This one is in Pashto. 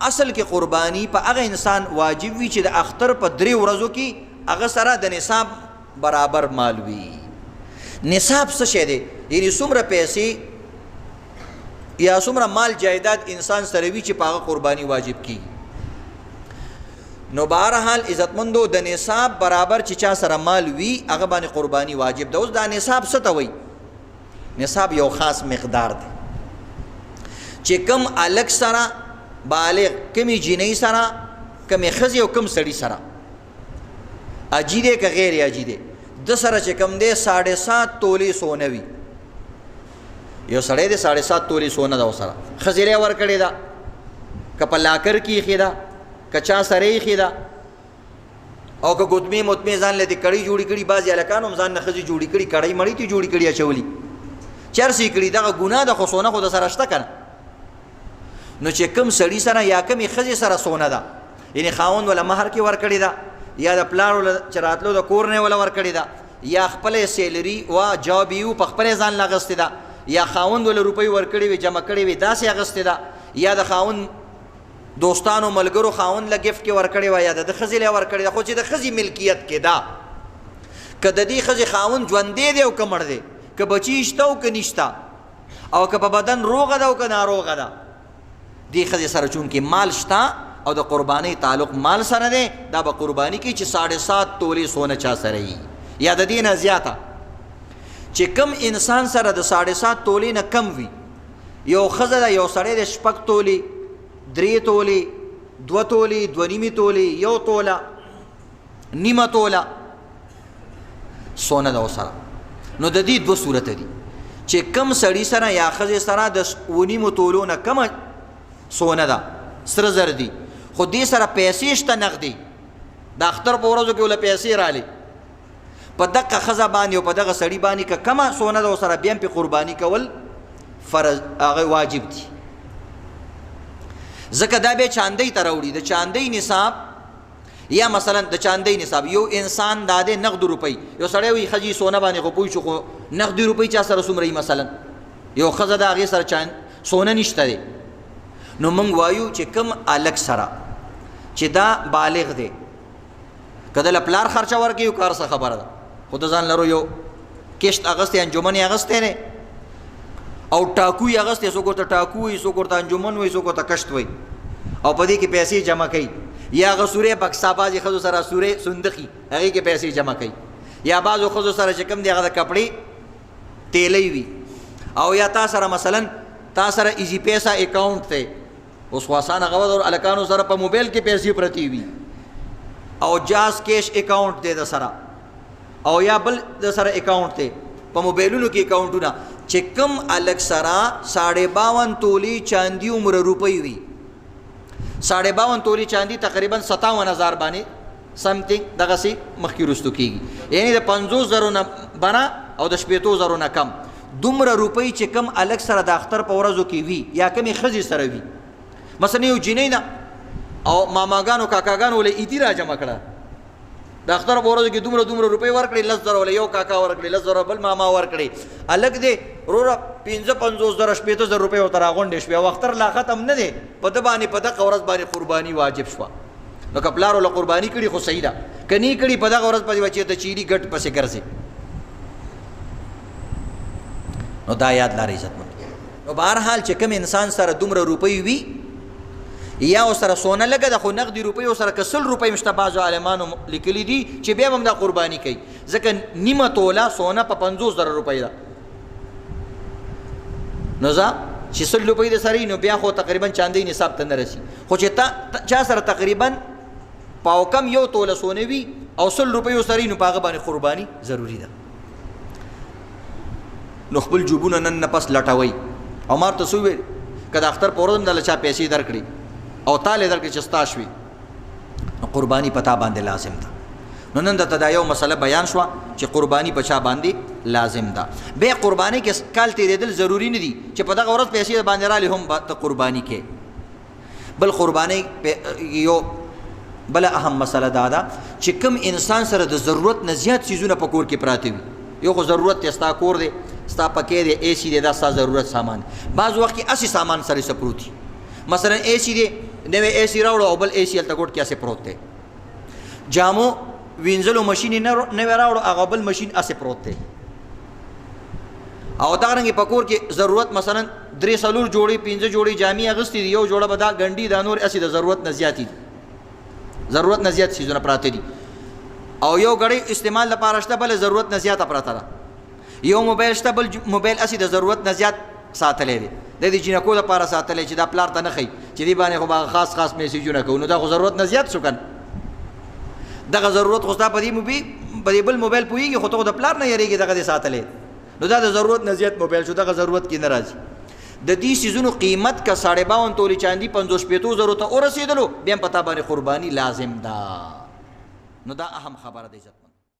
اصل کې قرباني په هغه انسان واجب وي چې د اختر په 3 ورځو کې هغه سره د نصاب برابر مال وي. نصاب څه شی دی؟ یعنی څومره پیسې یا څومره مال جایداد انسان سره وي چې په هغه قرباني واجب کی. نو بهرحال عزتمندو د نصاب برابر چې چا سره مال وي هغه باندې قرباني واجب ده. اوس دا نصاب څه ته وایي؟ نصاب یو خاص مقدار دی چې کم الګ سره بالغ کمی جنۍ سره کمی ښځې او کم سړي سره اجي دی که غیر اجي دی د سره چې کم دی 7.5 تولې سونه وي. یو سړی دی 7.5 تولې سونه ده ورسره، ښځې یې ورکړې ده که په لاکر کې ایښې ده که چا سره یې ایښې ده او که ګوتمې مطمې ځان له دې کړۍ جوړې کړي. بعضې هلکان هم ځان نه ښځې جوړې کړي، کړۍ مړۍ ته جوړې کړي اچولي چرس یې کړي. دغه ګناه ده خو سونه خو د سره شته که نه. نو چې کم سړي سره یا کمې ښځې سره سونه ده یعنې خاوند وله مهر کې ورکړې ده یا د پلار وله چې راتلو د کور نه وله ورکړې ده یا خپله سیلري وا جاب یې په خپله ځان له اخیستې ده یا خاوند وله روپۍ ورکړې وي جمع کړې وي داسې اخیستې ده یا د خاوند دوستانو ملګرو خاوند له ګفټ کې ورکړې وه یا د ښځې له ورکړې ده. خو چې د ښځې ملکیت کې ده که د دې ښځې خاوند ژوندی دی او که مړ دی، که بچي شته او که نشته او که په بدن روغه ده او که ناروغه ده، دې ښځې سره چونکې مال شته او د قربانۍ تعلق مال سره دی دا به قرباني کوي چې 7.5 تولې سونه چا سره وي یا د دې نه زیاته. چې کم انسان سره د 7.5 تولې نه کم وي، یو ښځه ده یو سړی د 6 تولې 3 تولې 2 تولې 2.5 تولې 1 توله نیمه توله سونه ده ورسره، نو د دې 2 صورته دي چې کم سړي سره یا ښځې سره د 1.5 تولو نه کمه سونه ده سره زر دي خو دې سره پیسې شته نغدي د اختر په ورځو کې ول پیسې رالی په دغه ښځه باندې او په دغه سړي باندې که کمه سونه ده ورسره بیا په قرباني کول فرض هغه واجب دي. ځکه دا بیا چاندۍ ته راوړي. د چاندۍ نصاب یا مثلا د چاندۍ نصاب یو انسان دا دی نقد روپۍ، یو سړی وي ښځې سونه باندې خو پوه شو خو نقدي روپۍ چا سره څومره وي مثلا یو ښځه ده هغې سره سونه نشته دی، نو موږ وایو چې کم الګ سره چې دا بالغ دی که د له پلار خرچه ورکوي یو کار څه خبره ده خو د ځان لرو یو کشت اغستی انجمن یې اغستی دی او ټاکو یې اغستی، څوک ورته ټاکو وایي څوک ورته انجمن وایي څوک ورته کشت وایي او په دې کې پیسې جمع کوي یا هغه سورې بکسا بعضې ښځو سره سورې صندقي هغې کې پیسې جمع کوي یا بعضو ښځو سره چې کوم دی هغه د کپړې تیلی وي او یا تا سره مثلا تا سره ایزي پیسه اکاؤنټ دی اوس خو اسانه غوض او الکانو سره په موبایل کې پیسې پرتی وي او جاز کیش اکاؤنټ دی د سره او یا بل د سره اکاؤنټ دی په موبایلونو کې اکاؤنټونه چې کم الګ سره 52 تولې چاندي عمره روپۍ وي 52 تولې چاندي تقریبا 57,000 باندې سمثینګ دغسې مخکې رستو کېږي یعنی د 50,000 نه بنا او د 80,000 نه کم دومره روپۍ چې کم الګ سره د اختر په ورځو کې وي یا کمې ښځې سره وي. مثلا یو جنۍ ده او ماماګانو کاکاګانو ولې ایدي را جمع کړه د اختر په ورځو کې دومره روپۍ ورکړې 10,000 ولې یو کاکا ورکړې 10,000 بل ماما ورکړې الګ دی وروره 50,000 80,000 روپۍ ورته راغونډې شوې او اختر لا ختم نه دی په ده باندې په دغه ورځ باندې قرباني واجب شوه. نو که پلار له قرباني کړي خو صحیح ده که نه کړي په دغه ورځ پسې بچې ته چیري ګټ پسې ګرځي. نو دا یاد لرئ عزتمند. نو بهرحال چې کوم انسان سره دومره روپۍ وي یا ورسره سونه لږه ده خو نقدي روپۍ ورسره که 100 روپۍ مشته بعضو عالمانو لیکلي دي چې بیا هم دا قرباني کوي ځکه نیمه توله سونه په 50,000 روپۍ ده. نو ځه چې 100 روپۍ د سره نو بیا خو تقریبا چاندۍ نصاب ته نه رسي خو چې چا سره تقریبا پاو کم یو توله سونه وي او 100 روپۍ ورسره نو په هغه باندې قرباني ضروري ده. نو خپل جوبونه نن نه پس لټوئ او مار ته څه وویل که د اختر په ورځ هم دله چا پیسې درکړي او تاله درکړي چې ستا شوي نو قرباني په تا باندې لازم ده. نو نن درته دا یو مسله بیان شوه چې قرباني په چا باندې لازم ده. بیا قرباني کې کال تېرېدل ضروري نه دي چې په دغه ورځ پیسې باندې رالې هم ته قرباني کې. بل قرباني یو بله اهم مسله دا ده چې کوم انسان سره د ضرورت نه زیات څیزونه په کور کې پراته وي. یو خو ضرورت دی ستا کور دی ستا پکې دی اے سی دی دا ستا ضرورت سامان بعض وخت کې اسی سامان سره څه پروت وي مثلا اے سی دی نوې ایسی راوړو او بل ایسی هلته ګوټ کې هسې پروت دی. جامو وینځلو مشین یې نوې راوړو هغه بل مشین هسې پروت دی. او دغرنګې په کور کې ضرورت مثلا 3-4 جوړې 5 جوړې جامې اغوستې دي، یو جوړه به دا ګنډي دا نور هسې د ضرورت نه زیاتې دي، ضرورت نه زیات څیزونه پراته دي. او یو ګړۍ استعمال لپاره شته بله ضرورت نه زیاته پراته ده. یو موبایل شته بل موبایل هسې د ضرورت نه زیات ساتلی دی، د دې جینکو لپاره ساتلی چې دا پلار ته نه ښایي چې دې باندې خو به خاص خاص میسیجونه کوو، نو دا خو ضرورت نه زیات شو که نه. دغه ضرورت خو ستا په دې بل موبایل پوهېږي خو ته خو د پلار نه یېرېږي دغه دې ساتلی، نو دا د ضرورت نه زیات موبایل شو، دغه ضرورت کې نه راځي. د دې څیزونو قیمت که 52 تولې چاندي 50-50 زرو ته ورسېدلو بیا هم په تا باندې قرباني لازم ده. نو دا اهم خبره ده عزت.